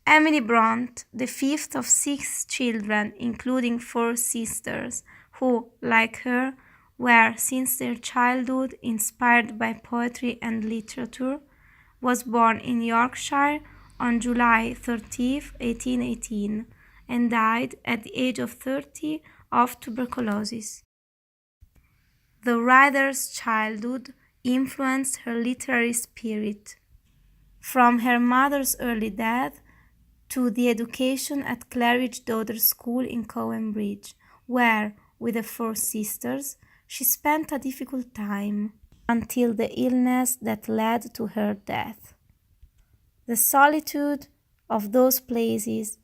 Emily Bront, the fifth of 6 children, including 4 sisters, who, like her, were since their childhood inspired by poetry and literature, was born in Yorkshire on July 30, 1818, and died at the age of 30 of tuberculosis. The writer's childhood influenced her literary spirit. From her mother's early death to the education at Claridge Daughter School in Cowan where, with the 4 sisters, she spent a difficult time until the illness that led to her death. The solitude of those places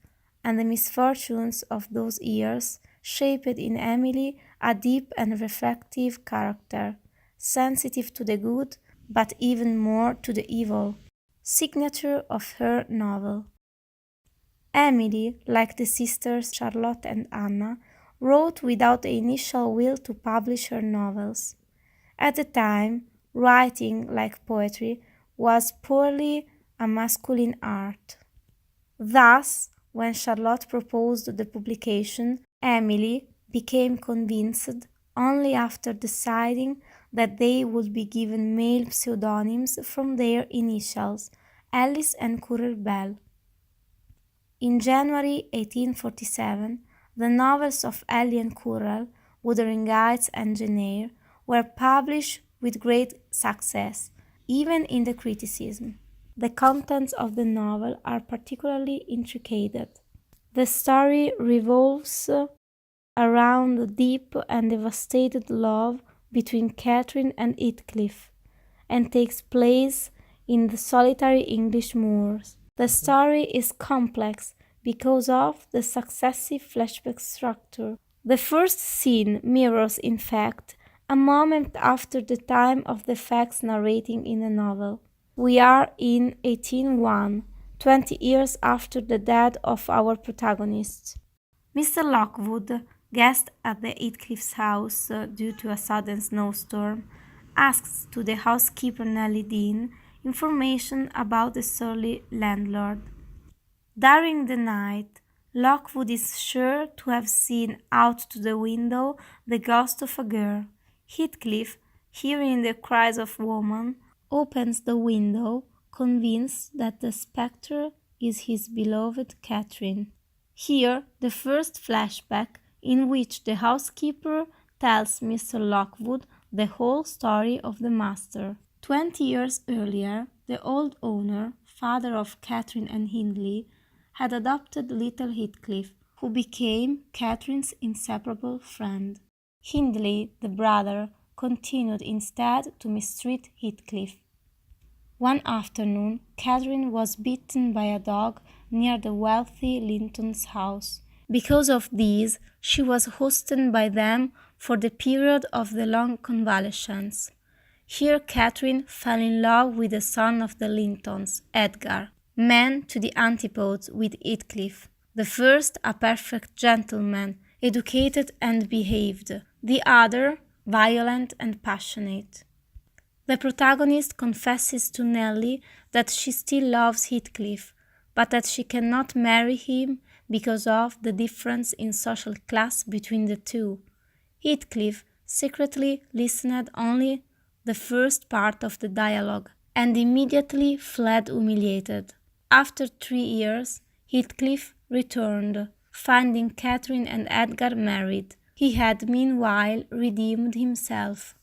and the misfortunes of those years shaped in Emily a deep and reflective character, sensitive to the good but even more to the evil, signature of her novel. Emily, like the sisters Charlotte and Anna, wrote without the initial will to publish her novels. At the time, writing, like poetry, was purely a masculine art. Thus, when Charlotte proposed the publication, Emily became convinced only after deciding that they would be given male pseudonyms from their initials, Alice and Currer Bell. In January 1847, the novels of Ellie and Currer, Wuthering and Jane Eyre, were published with great success, even in the criticism. The contents of the novel are particularly intricate. The story revolves around the deep and devastated love between Catherine and Heathcliff, and takes place in the solitary English moors. The story is complex because of the successive flashback structure. The first scene mirrors, in fact, a moment after the time of the facts narrating in the novel. We are in 1801, 20 years after the death of our protagonist. Mr. Lockwood, guest at the Heathcliff's house due to a sudden snowstorm, asks to the housekeeper Nellie Dean information about the surly landlord. During the night, Lockwood is sure to have seen out to the window the ghost of a girl. Heathcliff, hearing the cries of woman, opens the window, convinced that the spectre is his beloved Catherine. Here, the first flashback in which the housekeeper tells Mr. Lockwood the whole story of the master. 20 years earlier, the old owner, father of Catherine and Hindley, had adopted little Heathcliff, who became Catherine's inseparable friend. Hindley, the brother, continued instead to mistreat Heathcliff. One afternoon, Catherine was bitten by a dog near the wealthy Linton's house. Because of this, she was hosted by them for the period of the long convalescence. Here Catherine fell in love with the son of the Lintons, Edgar, man to the antipodes with Heathcliff. The first a perfect gentleman, educated and behaved, the other violent and passionate. The protagonist confesses to Nellie that she still loves Heathcliff, but that she cannot marry him because of the difference in social class between the two. Heathcliff secretly listened only the first part of the dialogue and immediately fled humiliated. After 3 years, Heathcliff returned, finding Catherine and Edgar married. He had meanwhile redeemed himself.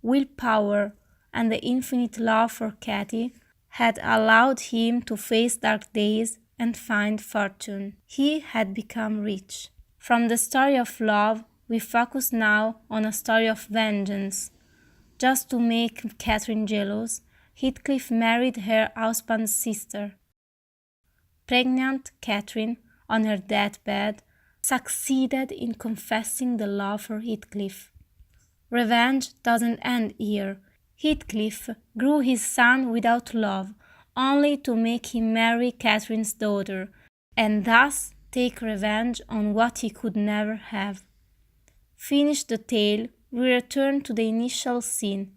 Willpower and the infinite love for Cathy had allowed him to face dark days and find fortune. He had become rich. From the story of love, we focus now on a story of vengeance. Just to make Catherine jealous, Heathcliff married her husband's sister. Pregnant Catherine, on her deathbed, succeeded in confessing the love for Heathcliff. Revenge doesn't end here. Heathcliff grew his son without love, only to make him marry Catherine's daughter, and thus take revenge on what he could never have. Finish the tale, we return to the initial scene,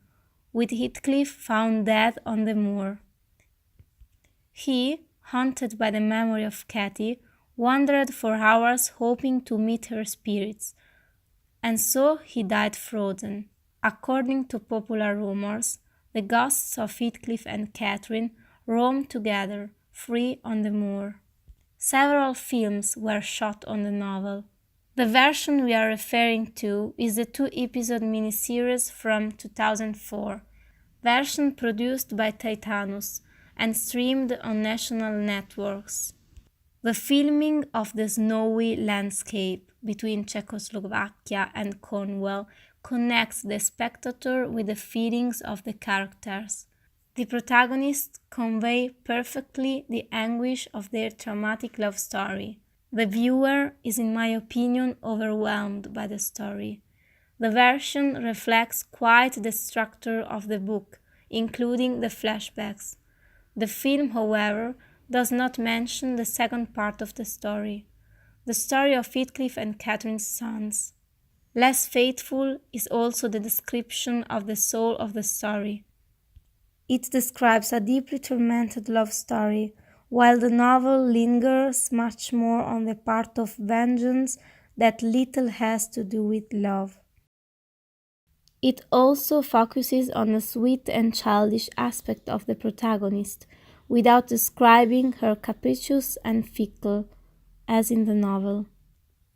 with Heathcliff found dead on the moor. He, haunted by the memory of Katy, wandered for hours hoping to meet her spirits, and so he died frozen. According to popular rumors, the ghosts of Heathcliff and Catherine roamed together, free on the moor. Several films were shot on the novel. The version we are referring to is the 2-episode miniseries from 2004, version produced by Titanus and streamed on national networks. The filming of the snowy landscape between Czechoslovakia and Cornwall connects the spectator with the feelings of the characters. The protagonists convey perfectly the anguish of their traumatic love story. The viewer is, in my opinion, overwhelmed by the story. The version reflects quite the structure of the book, including the flashbacks. The film, however, does not mention the second part of the story of Heathcliff and Catherine's sons. Less faithful is also the description of the soul of the story. It describes a deeply tormented love story, while the novel lingers much more on the part of vengeance that little has to do with love. It also focuses on the sweet and childish aspect of the protagonist, without describing her capricious and fickle, as in the novel.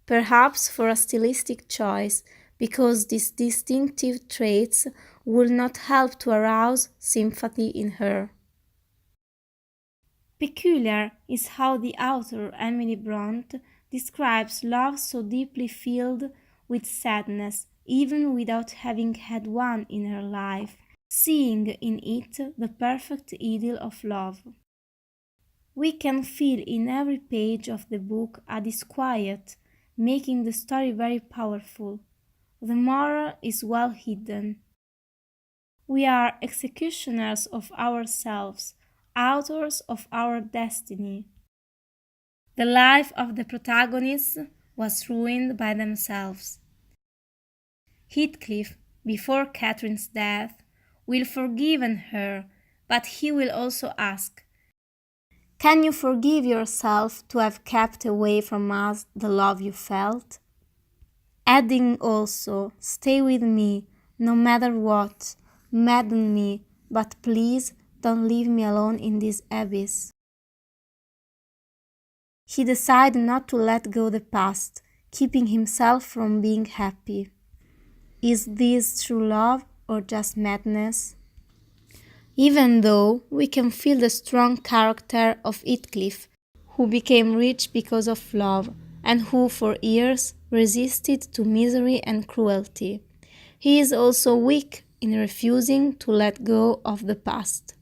Perhaps for a stylistic choice, because these distinctive traits would not help to arouse sympathy in her. Peculiar is how the author Emily Bront describes love so deeply filled with sadness, even without having had one in her life, seeing in it the perfect idyll of love. We can feel in every page of the book a disquiet, making the story very powerful. The moral is well hidden. We are executioners of ourselves, authors of our destiny. The life of the protagonists was ruined by themselves. Heathcliff, before Catherine's death, will forgive her, but he will also ask, "Can you forgive yourself to have kept away from us the love you felt?" Adding also, "Stay with me, no matter what, madden me, but please don't leave me alone in this abyss." He decided not to let go the past, keeping himself from being happy. Is this true love or just madness? Even though we can feel the strong character of Heathcliff, who became rich because of love, and who for years resisted to misery and cruelty, he is also weak in refusing to let go of the past.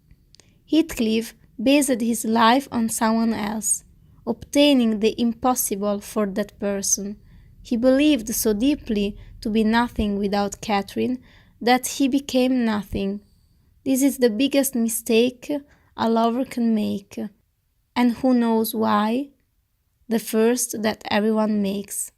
Heathcliff based his life on someone else, obtaining the impossible for that person. He believed so deeply to be nothing without Catherine that he became nothing. This is the biggest mistake a lover can make, and who knows why? The first that everyone makes.